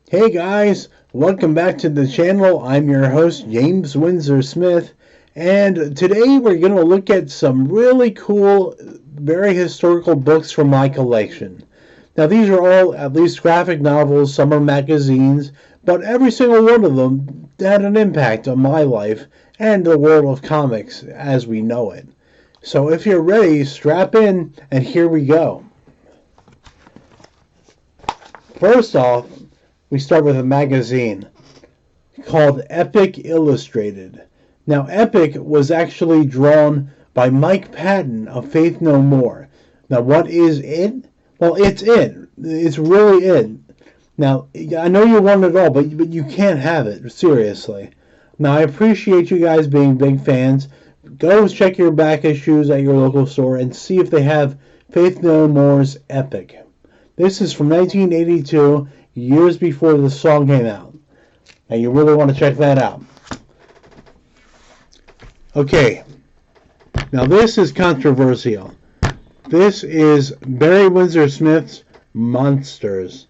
Hey guys, welcome back to the channel. I'm your host, James Windsor Smith, and today we're going to look at some really cool, very historical books from my collection. Now, these are all at least graphic novels, some are magazines, but every single one of them had an impact on my life and the world of comics as we know it. So if you're ready, strap in, and here we go. First off, we start with a magazine called Epic Illustrated. Now, Epic was actually drawn by Mike Patton of Faith No More. Now, what is it? Well, it's it. It's really it. Now, I know you want it all, but you can't have it, seriously. Now, I appreciate you guys being big fans. Go check your back issues at your local store and see if they have Faith No More's Epic. This is from 1982, years before the song came out. And you really want to check that out. Okay, now this is controversial. This is Barry Windsor Smith's Monsters.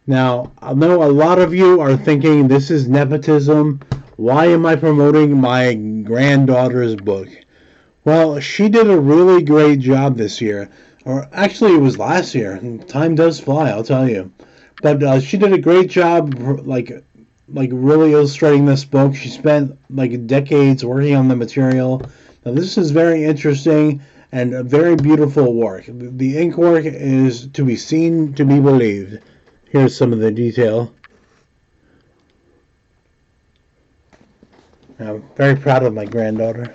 Now, I know a lot of you are thinking this is nepotism. Why am I promoting my granddaughter's book? Well, she did a really great job this year. Or actually, it was last year. Time does fly, I'll tell you. But she did a great job, like really illustrating this book. She spent like decades working on the material. Now, this is very interesting and a very beautiful work. The ink work is to be seen, to be believed. Here's some of the detail. I'm very proud of my granddaughter.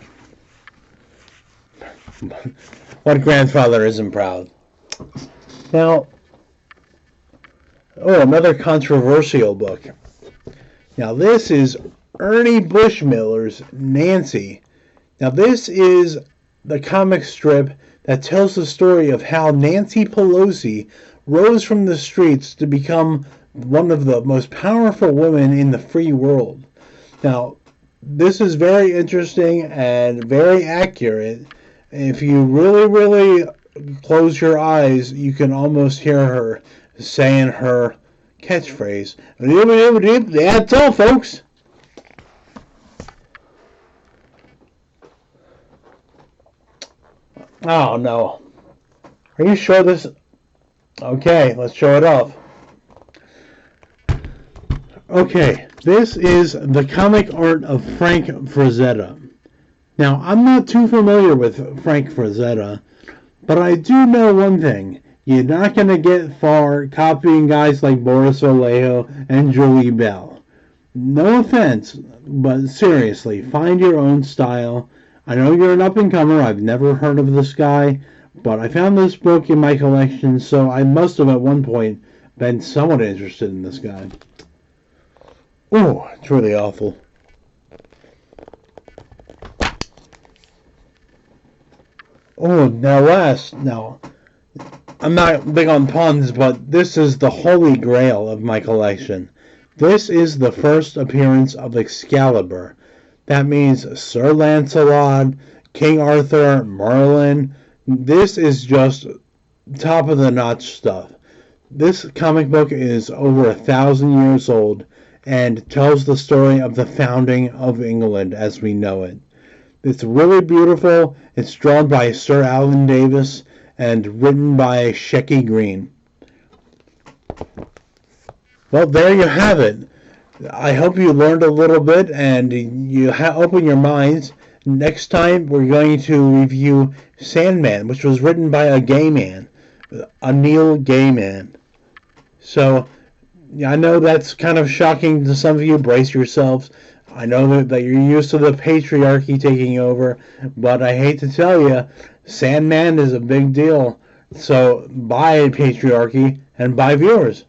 What grandfather isn't proud? Now, another controversial book. Now, this is Ernie Bushmiller's Nancy. Now, this is the comic strip that tells the story of how Nancy Pelosi rose from the streets to become one of the most powerful women in the free world. Now, this is very interesting and very accurate. If you really close your eyes, you can almost hear her saying her catchphrase. That's all, folks. Oh, no. Are you sure this... Okay, let's show it off. Okay, this is the comic art of Frank Frazetta. Now, I'm not too familiar with Frank Frazetta, but I do know one thing. You're not going to get far copying guys like Boris Vallejo and Julie Bell. No offense, but seriously, find your own style. I know you're an up-and-comer. I've never heard of this guy, but I found this book in my collection, so I must have at one point been somewhat interested in this guy. Oh, it's really awful. Oh, now, I'm not big on puns, but this is the holy grail of my collection. This is the first appearance of Excalibur. That means Sir Lancelot, King Arthur, Merlin. This is just top of the notch stuff. This comic book is over 1,000 years old and tells the story of the founding of England as we know it. It's really beautiful. It's drawn by Sir Alan Davis and written by Schecky Green. Well, there you have it. I hope you learned a little bit and you open your minds. Next time we're going to review Sandman, which was written by a gay man, a Neil Gaiman. So, I know that's kind of shocking to some of you. Brace yourselves. I know that you're used to the patriarchy taking over, but I hate to tell you, Sandman is a big deal. So, bye patriarchy, and bye viewers.